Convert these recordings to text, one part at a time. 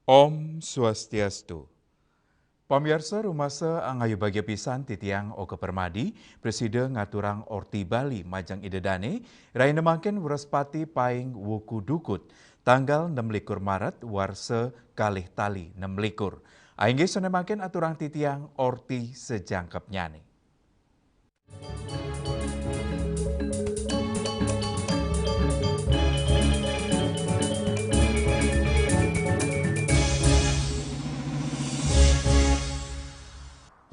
Om Swastiastu. Pamirsa rumasa angayu bagia pisan titiang Oke Permadi, Presiden ngaturang Orti Bali Majang Idedane, raina makin wuraspati paing wuku dukut, tanggal 16 Maret warse kalih tali 16. Aingge sone makin aturang titiang Orti sejangkep nyane.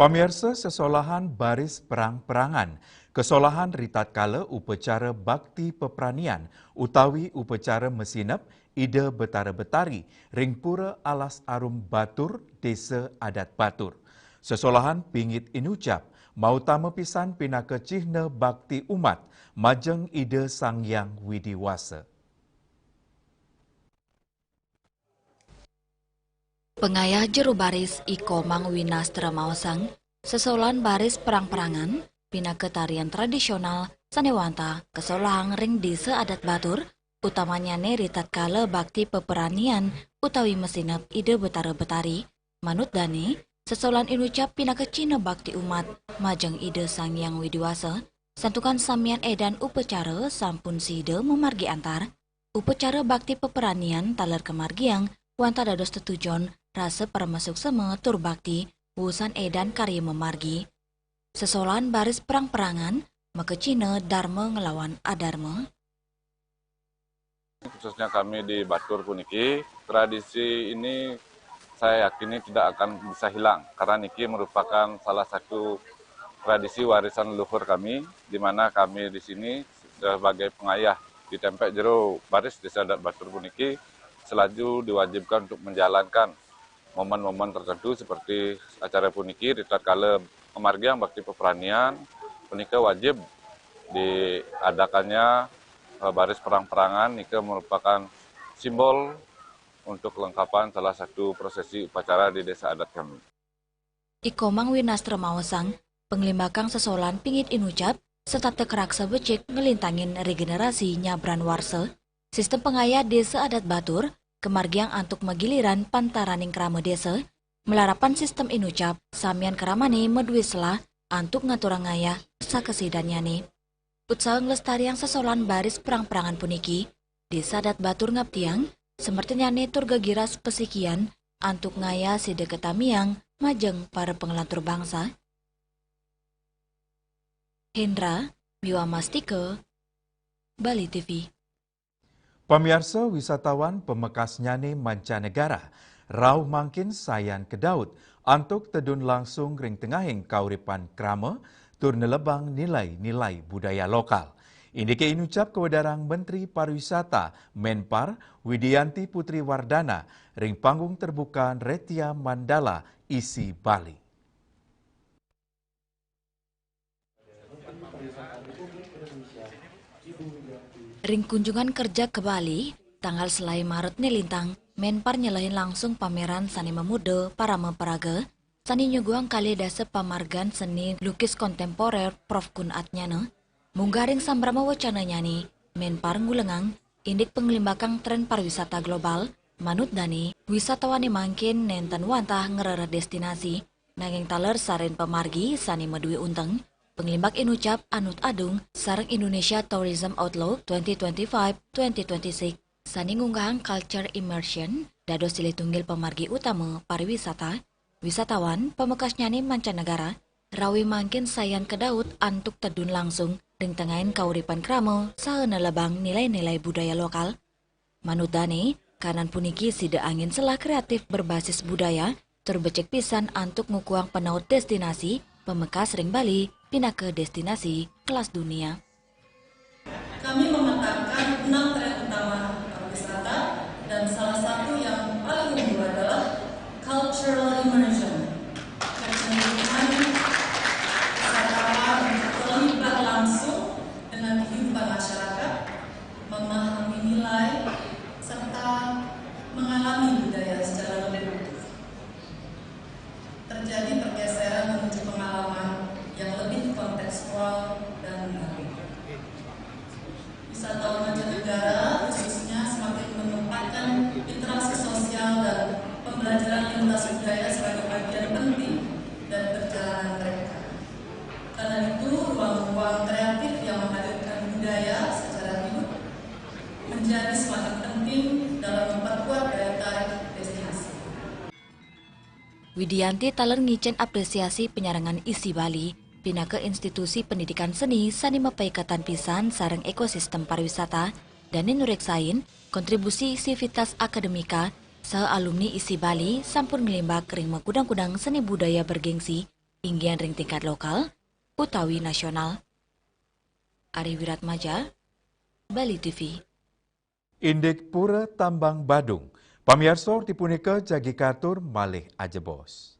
Pamirsa sesolahan baris perang-perangan, kesolahan ritat kala upacara bakti peperanian, utawi upacara mesinep ide betara-betari, ringpura alas arum batur, desa adat batur. Sesolahan pingit inucap, mau tama pisan pinaka cihna bakti umat, majeng ide sangyang widiwasa. Pengayah jero baris Iko Mangwinastra Maosang, sesolan baris perang-perangan, pinaka tarian tradisional, sanewanta, kesolahang ring desa adat batur, utamanya neritat kala bakti peperanian, utawi mesinap ide betara-betari, manut dani, sesolan inucap pinaka cina bakti umat, majeng ide sangyang widiwasa, santukan samian edan upacara sampun side memargi antar, upacara bakti peperanian taler kemargiang, wanta dados tetujon, rasa permasuk seme tur bakti, wusan edan karya memargi. Sesolan baris perang-perangan, maka Cina Dharma ngelawan Adharma. Khususnya kami di Batur puniki, tradisi ini saya yakini tidak akan bisa hilang karena niki merupakan salah satu tradisi warisan leluhur kami, di mana kami di sini sebagai pengayah di Tempek Jero Baris Desa Adat Batur puniki selaju diwajibkan untuk menjalankan momen-momen tertentu seperti acara puniki, ritat kala kemargiang bakti peperanian, punika wajib diadakannya baris perang-perangan. Nika merupakan simbol untuk kelengkapan salah satu prosesi upacara di desa adat kami. Iko Mangwinastra Maosang, penglimbakang sesolan pingit inucap, serta tekeraksa becik ngelintangin regenerasi nyabran warse, sistem pengayah desa adat batur, kemargiang antuk megiliran pantaraning krama desa, melarapan sistem inucap, samian keramane medwislah, antuk ngaturang ngayah, sakesidanyane. Utsaha nglestariang sesolan baris perang-perangan puniki, desa adat batur ngaptiang, semertinyane tur gegiras pesikian, antuk ngayah side ketamiang, majeng para pengelantur bangsa. Hendra, Biwamastike, Bali TV. Pamirsa wisatawan pemekas nyane mancanegara, rauh mangkin sayan ke Daud, antuk tedun langsung ring tengahing kauripan krama, tur nelebang nilai-nilai budaya lokal. Ini ke inucap kewedarang Menteri Pariwisata Menpar Widianti Putri Wardana, ring panggung terbuka Retia Mandala, isi Bali. Ring kunjungan kerja ke Bali, tanggal selai Maret nilintang, Menpar nyelahin langsung pameran seni memuda para memperaga, seni nyuguang kali dasa pamargan seni lukis kontemporer Prof. Kun Atnyana, munggaring sambrama wacana nyani, Menpar ngulengang, indik penglimbakang tren pariwisata global, manut dani, wisatawan mangkin nenten wantah ngerere destinasi, nanging taler sarin pemargi sani medui unteng, penglimbak inucap Anut Adung sareng Indonesia Tourism Outlook 2025-2026 sani ngunggahang culture immersion dados silih tunggil pemargi utama pariwisata, wisatawan pemekas nyani mancanegara, rawi mangkin sayan ke Daud antuk tedun langsung ring tengahin kauripan kramo saheuna lebang nilai-nilai budaya lokal. Manut dani, kanan puniki sida angin selah kreatif berbasis budaya, terbecek pisan antuk ngukuang penaut destinasi pemekas ring Bali pindah ke destinasi kelas dunia. Kami memetakan 6 tren utama pariwisata dan salah satu yang paling unggul adalah cultural immersion. Kecenderungan wisatawan untuk terlibat langsung dengan kehidupan masyarakat, memahami nilai, serta mengalami budaya secara lebih utuh. Terjadi pergeseran menuju pengalaman yang lebih kontekstual dan menarik. Wisatawan mancanegara pentas budaya sebagai bagian penting dari perjalanan mereka. Karena itu, ruang-ruang kreatif yang menghadirkan budaya secara hidup menjadi semakin penting dalam memperkuat daya tarik destinasi. Widianti taler ngicen apresiasi penyarangan isi Bali pina ke institusi pendidikan seni sani mepaikatan pisan sareng ekosistem pariwisata dan nureksain kontribusi sivitas akademika alumni isi Bali sampun ngelimbak ring kudang-kudang seni budaya bergengsi inggian ring tingkat lokal utawi nasional. Ari Wiratmaja, Bali TV. Indik Pura Tambang Badung, pamiarsa dipunika jagi katur malih ajebos.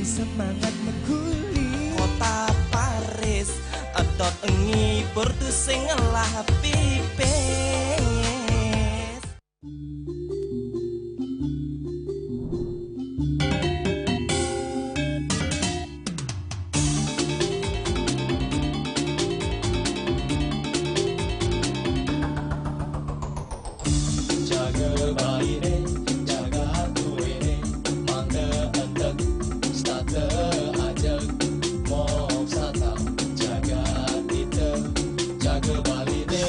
Semangat mengguli kota Paris edot engi bertu sing ngelah pipes. Jaga bayi deh, jaga hatu ini, mangga entek ajak mok sata, jaga kita, jaga Bali deh.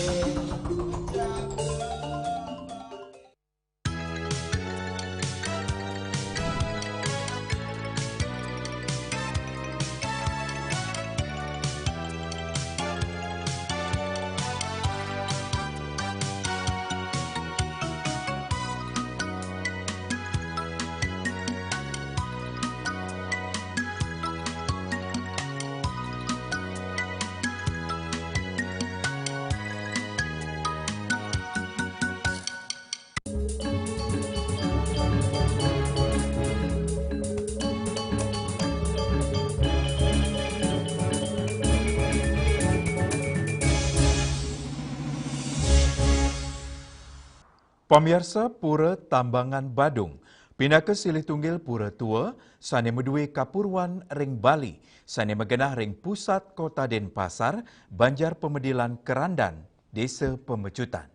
Pemirsa Pura Tambangan Badung, pindah ke silih tunggil Pura Tua, sane medue Kapurwan ring Bali, sane megenah ring pusat kota Denpasar, Banjar Pemedilan Kerandan, Desa Pemecutan.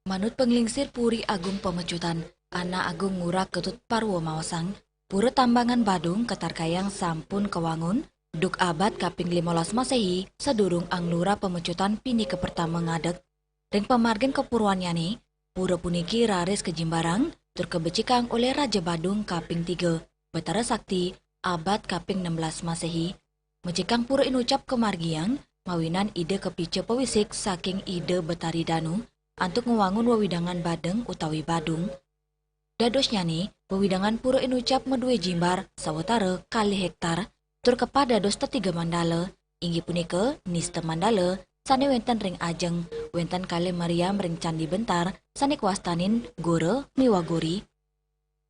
Manut penglingsir Puri Agung Pemecutan, Ana Agung Ngurah Ketut Parwo Mawasang, Pura Tambangan Badung Ketarkayang sampun kewangun, duk abad kaping 15 Masehi, sedurung Anglura Pemecutan pini ke pertama ngadeg. Ring pemargen kepurwannya nih, pura puniki raris ke Jimbarang, tur kebecikang oleh Raja Badung kaping 3, Betara Sakti, abad kaping 16 Masehi. Mecikang pura inucap kemargiang, mawinan ide kepice pewisik saking ide Betari Danu, antuk ngewangun wewidangan Badeng utawi Badung. Dadosnya nih, wewidangan pura inucap medue Jimbar, sawetara kali hektar, tur kepada dos tetiga mandala, inggi punika niste mandala, sane wenten ring ajeng, wenten kali Mariam ring candi bentar, sane kuastanin gore miwagori.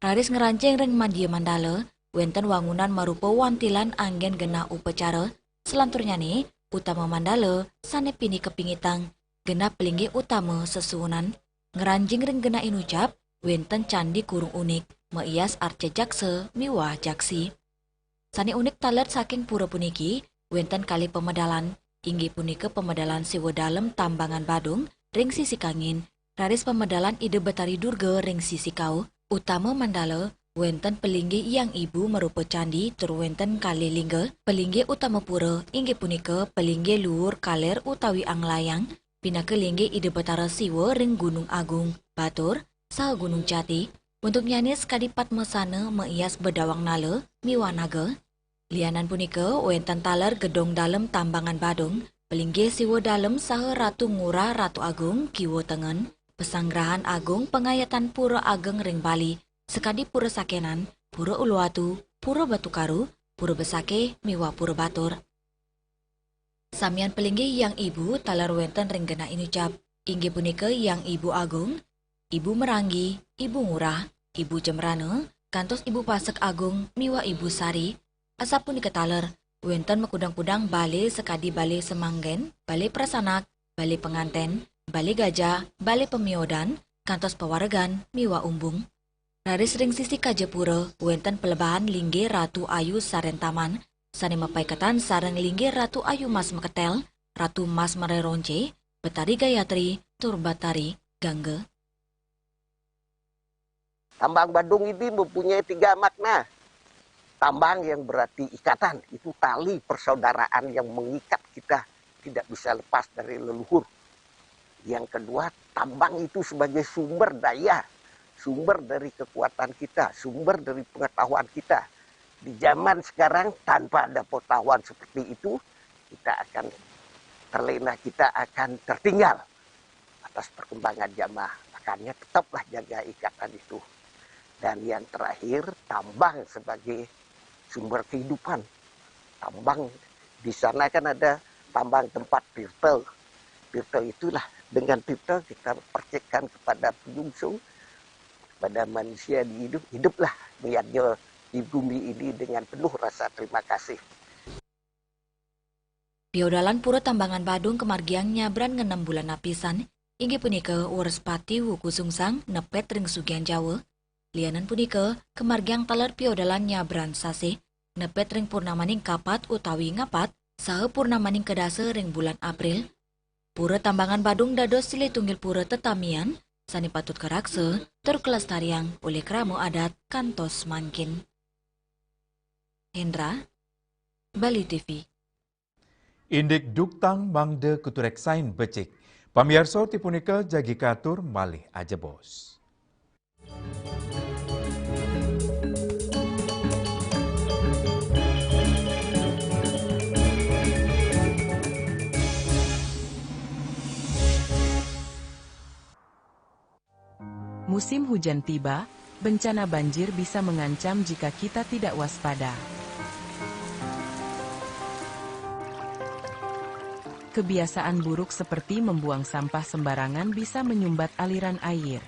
Raris ngeranceng ring mandia mandala, wenten wangunan marupa wantilan anggen gena upacara, selanturnya nih, utama mandala, sane pini kepingitang, gena pelinggi utama sesuunan, ngeranjing ring gena inucap, wenten candi kurung unik, meias arce jakse miwah jaksi. Sani unik talet saking pura puniki, wenten kali pemedalan, inggi punika pemedalan siwa dalem Tambangan Badung, ring sisi kangin, raris pemedalan ide Betari Durga ring sisi kau, utama mandala, wenten pelinggi yang ibu merupa candi, tur wenten kali lingga, pelinggi utama pura, inggi punika pelinggi luhur kaler utawi anglayang, pinake linggi ide Betara siwa ring Gunung Agung, Batur, saha Gunung Jati, untuk nyanis kadipat mesana meias bedawang nala, miwanaga. Lianan punika wenten taler gedong dalem Tambangan Badung, pelinggi siwa dalem saha Ratu Ngurah Ratu Agung kiwo tengen, pesanggrahan agung pengayatan Pura Ageng ring Bali, sekadi Pura Sakenan, Pura Uluwatu, Pura Batukaru, Pura Besake, miwa Pura Batur. Samian pelinggi yang ibu talar wenten renggena inucap. Inggih punika yang ibu Agung, ibu Meranggi, ibu Ngurah, ibu Jemrane, kantos ibu Pasek Agung, miwa ibu Sari, asapun diketaler, wenten mekudang-kudang bale sekadi bale semanggen, bale prasanak, bale penganten, bale gajah, bale pemiodan, kantos pewaregan, miwa umbung. Raris ring sisi Kajepura, wenten pelebahan lingge Ratu Ayu Sarentaman, sane mapaikatan sareng lingge Ratu Ayu Mas Meketel, Ratu Mas Mereronce, Betari Gayatri, Turbatari, Gangge. Tambang Badung ini mempunyai 3 makna. Tambang yang berarti ikatan, itu tali persaudaraan yang mengikat kita, tidak bisa lepas dari leluhur. Yang kedua, tambang itu sebagai sumber daya, sumber dari kekuatan kita, sumber dari pengetahuan kita. Di zaman sekarang tanpa ada pengetahuan seperti itu, kita akan terlena, kita akan tertinggal atas perkembangan zaman. Makanya tetaplah jaga ikatan itu. Dan yang terakhir, tambang sebagai sumber kehidupan. Tambang, di sana kan ada tambang tempat pirtel. Pirtel itulah, dengan pirtel kita percikkan kepada penyungsung, kepada manusia di hiduplah melihatnya di bumi ini dengan penuh rasa terima kasih. Piodalan pura tambangan Badung kemargiang nyabran ngenem bulan apisan, inggih punika Urespati Wuku Sungsang nepet ring Sugian Jawa. Lianan punika kemargiang taler piodalan nyabran sase, nepet ring purnamaning kapat utawi ngapat, saha purnamaning kedase ring bulan April. Pura tambangan Badung dados silih tunggil pura tetamian, sani patut karakse, tur kelestarian oleh kramo adat kantos mangkin. Hendra, Bali TV. Indik duktang mangde kuturek sain becik. Pamiarso tipunika jagi katur malih aja bos. Musim hujan tiba, bencana banjir bisa mengancam jika kita tidak waspada. Kebiasaan buruk seperti membuang sampah sembarangan bisa menyumbat aliran air.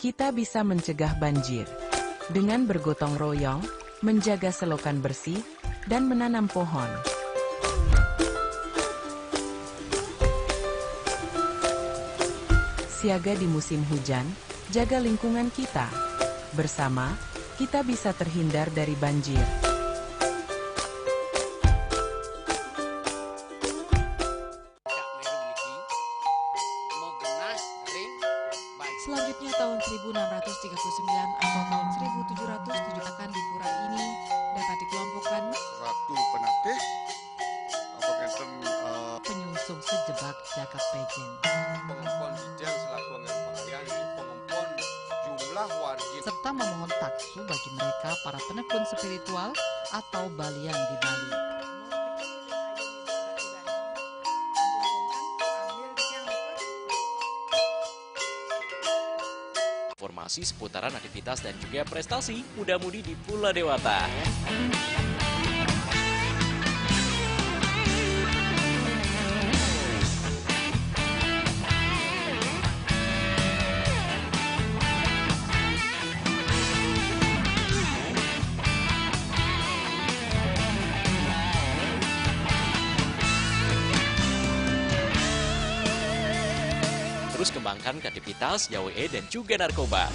Kita bisa mencegah banjir dengan bergotong royong, menjaga selokan bersih, dan menanam pohon. Siaga di musim hujan, jaga lingkungan kita. Bersama, kita bisa terhindar dari banjir. Selanjutnya tahun 1639 atau tahun 1707 akan di pura ini dapat dikelompokkan Ratu Penatih, penyungsung sejebak Jakab Pejen, pengempon Dijang selaku angin pakaian, pengempon jumlah warga, serta memohon taksu bagi mereka para penekun spiritual atau balian di Bali. Informasi seputaran aktivitas dan juga prestasi muda-mudi di Pulau Dewata. Terus kembangkan kreativitas, YWE, dan juga narkoba.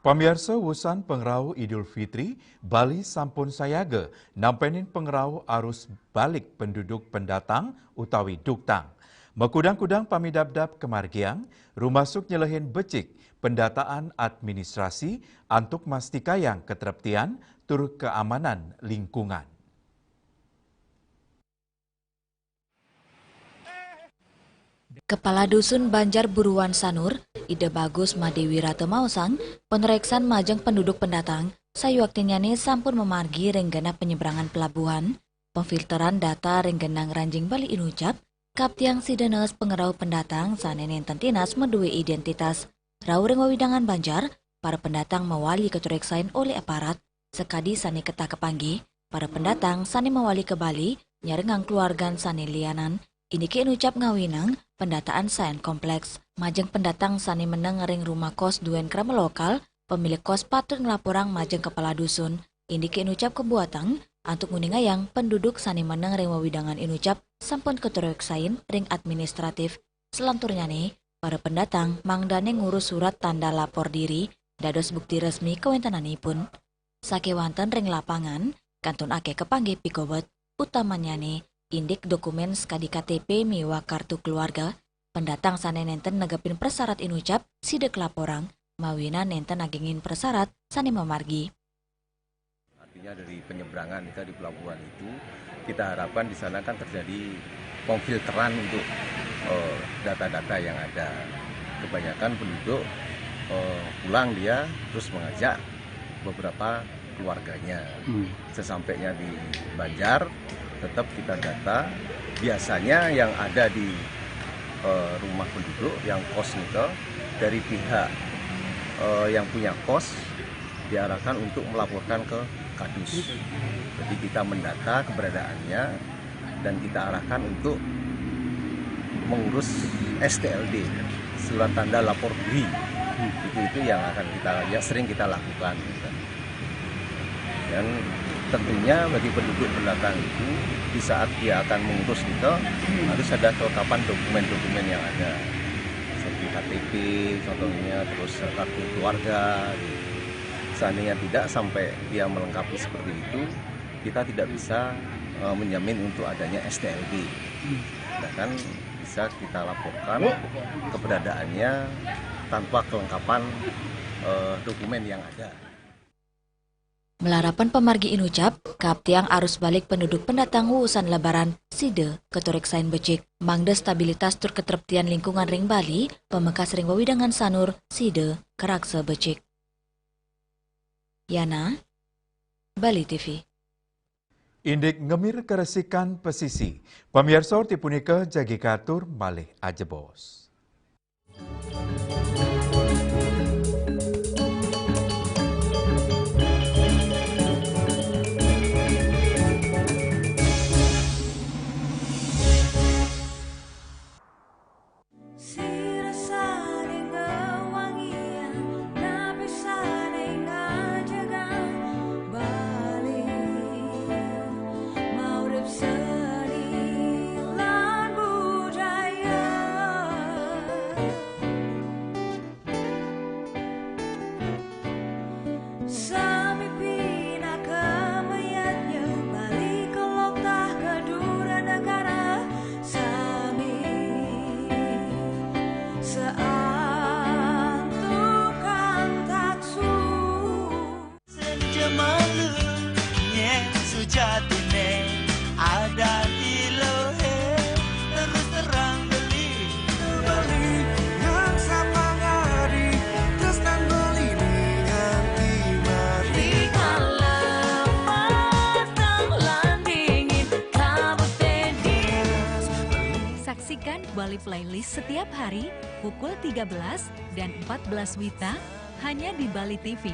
Pamiarsa wusan pengrau Idul Fitri, Bali sampun sayaga nampenin pengrau arus balik penduduk pendatang utawi duktang. Makudang-kudang pamidabdab kemargiang, rumasuk nyelehin becik pendataan administrasi antuk mastikayang keteraptian tur keamanan lingkungan. Kepala Dusun Banjar Buruan Sanur, Ide bagus Madewi Rata Mausang, penereksan majeng penduduk pendatang, sayu waktunya nih sampun memargi renggana penyeberangan pelabuhan, pemfilteran data renggenang ranjing Bali Inucap, kaptiang sidenes pengerau pendatang sanenen tentinas medue identitas. Rau rengwawidangan Banjar, para pendatang mewali ketureksain oleh aparat, sekadi sani ketah kepanggi, para pendatang sani mewali ke Bali, nyarengang keluargan sani lianan, indiki Inucap ngawinang, pendataan sain kompleks. Majeng pendatang sani meneng ring rumah kos duen krama lokal, pemilik kos patut ngelaporang majeng kepala dusun. Indiki Inucap kebuatang, antuk nguningayang penduduk sani meneng ring wawidangan Inucap sampun ketureksain ring administratif. Selanturnya nih, para pendatang mangdane ngurus surat tanda lapor diri, dados bukti resmi kewentananipun. Sakewanten ring lapangan, kantun ake kepanggih pikobet, utamanya nih, indik dokumen skadi KTP miwa kartu keluarga, pendatang sane nenten negepin persyarat Inucap, sidek laporang, mawina nenten agengin persyarat sane memargi. Artinya dari penyeberangan kita di pelabuhan itu, kita harapkan di sana kan terjadi pemfilteran untuk data-data yang ada. Kebanyakan penduduk pulang dia terus mengajak beberapa keluarganya. Sesampainya di Banjar, tetap kita data. Biasanya yang ada di rumah penduduk yang kos itu dari pihak yang punya kos diarahkan untuk melaporkan ke Kadus. Jadi kita mendata keberadaannya dan kita arahkan untuk mengurus STLD, surat tanda lapor diri. Itu yang akan sering kita lakukan. Dan tentunya bagi penduduk pendatang itu, di saat dia akan mengurus itu, harus ada kelengkapan dokumen-dokumen yang ada. Seperti KTP, contohnya, terus kartu keluarga. Seandainya tidak sampai dia melengkapi seperti itu, kita tidak bisa menjamin untuk adanya STLD. Bahkan bisa kita laporkan keberadaannya tanpa kelengkapan dokumen yang ada. Melarapan pemargi Inucap, kaptiang arus balik penduduk pendatang wusan lebaran, side, ketureksain becik, mangde stabilitas tur keterptian lingkungan ring Bali, pemekas ring wawidangan sanur, side, kerakse becik. Yana, Bali TV. Indik ngemir keresikan pesisi, pemirsa tipunika jagi katur malih ajebos. Saksikan Bali Playlist setiap hari pukul 13 dan 14 WITA hanya di Bali TV.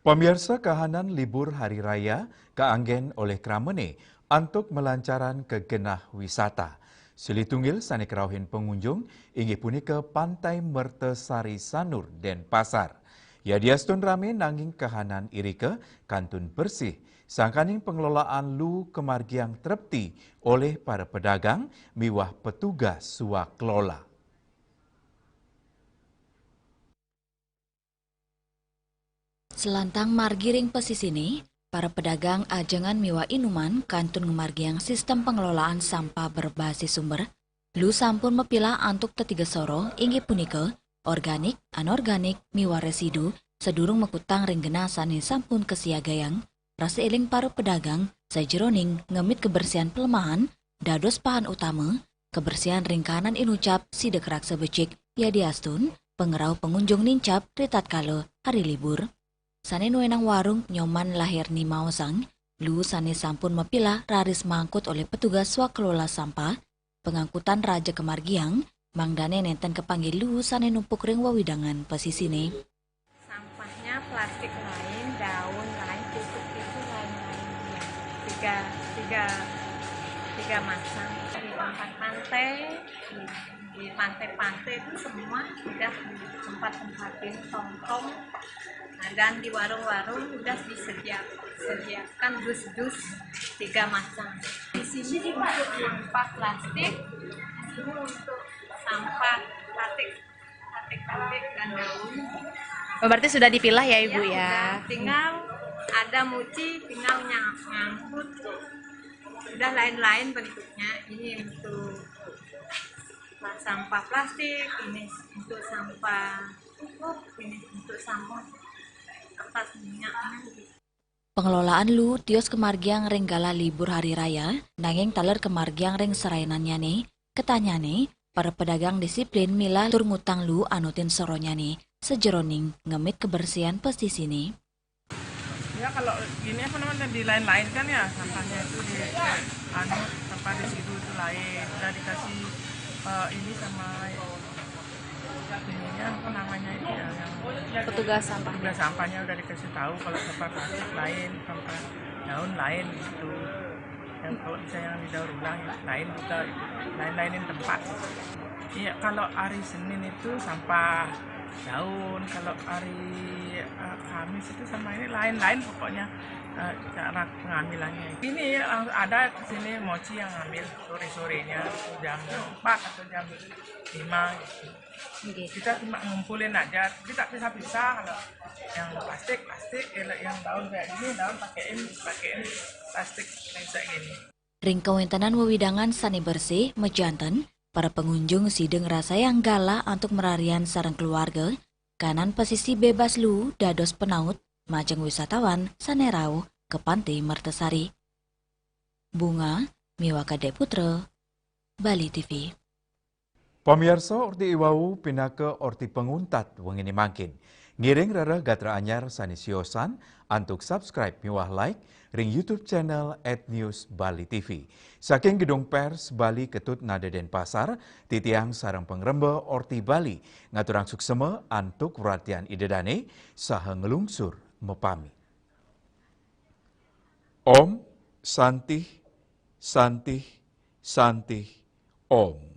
Pemirsa kahanan libur hari raya keanggen oleh Kramene, untuk melancaran kegenah wisata. Silitunggil sani kerauhin pengunjung inggih punika Pantai Mertesari Sanur Denpasar. Ya diastun rame nanging kahanan irike kantun bersih. Sangkaning pengelolaan lu kemargiang trepti oleh para pedagang miwah petugas suakelola. Selantang margiring pesisini, para pedagang ajangan miwa inuman kantun ngemargiang sistem pengelolaan sampah berbasis sumber, lu sampun mepilah antuk tetiga soro inggih punika, organik, anorganik, miwa residu, sedurung mekutang ringgena sani sampun kesiagayang, rasa eling para pedagang, sajeroning ngemit kebersihan pelemahan, dados pahan utama, kebersihan ringkanan inucap sidek raksa becik, ya diastun, pengerau pengunjung nincap ritat kalo hari libur. Sane nuenang warung nyoman lahir ni maosang, lu sane sampun mepilah raris mangkut oleh petugas swakelola sampah, pengangkutan Raja Kemargiang, mangdane nenten kepanggil lu sane numpuk ring wawidangan pesisine. Sampahnya plastik lain, daun lain, pupuk itu lain-lain ya. Tiga masang di tempat pantai, di pantai-pantai itu semua sudah di tempat-tempatin tongtong. Nah, dan di warung-warung sudah disediakan dus-dus 3 masang. Di sini untuk sampah plastik, ini untuk sampah batik dan daun. Berarti sudah dipilah ya Ibu ya? Udah, tinggal ada muci, tinggal ngangkut. Sudah lain-lain bentuknya. Ini untuk sampah plastik, ini untuk sampah pupuk, ini untuk sampah atas minyaknya. Pengelolaan lu tios kemargiang renggala libur hari raya, nanging taler kemargiang reng serainannya nih, ketanya nih, para pedagang disiplin mila tur ngutang lu anutin soronya nih, sejeroning ngemit kebersihan pesisini. Ya kalau gini apa namanya di lain-lain kan ya sampahnya itu di sampah di situ itu lain, udah dikasih ini sama ininya apa namanya itu ya yang petugas sampah. Petugas sampahnya udah dikasih tahu kalau sampah plastik lain, sampah daun lain gitu. Yang kalau misalnya yang didaur ulang lain kita lain-lainin tempat. Iya kalau hari Senin itu sampah daun, kalau hari Kamis itu sama ini lain-lain pokoknya cara pengambilannya. Ini ada di sini mochi yang ngambil sore-sorenya jam 4 atau jam 5 gitu. Kita cuma ngumpulin aja, kita bisa kalau yang plastik, yang daun kayak gini, daun pakein plastik kayak gini. Ring kewentanan wewidangan sani bersih, mejanten, para pengunjung sideng rasa yang gala untuk merarian sareng keluarga, kanan pesisi bebas lu dados penaut, majeng wisatawan sanerau ke Pantai Mertesari. Bunga, Miwaka Deputra, Bali TV. Pamirsa orti iwau pinaka orti penguntat wengini mangkin. Ngiring rara gatra anyar sani siosan antuk subscribe miwah like ring YouTube channel @newsbali.tv. Saking gedung pers Bali Ketut Nada Denpasar, titiang sarang pengrembe orti Bali ngaturang suksema antuk perhatian idedane saha ngelungsur mepami. Om Santih Santih Santih Om.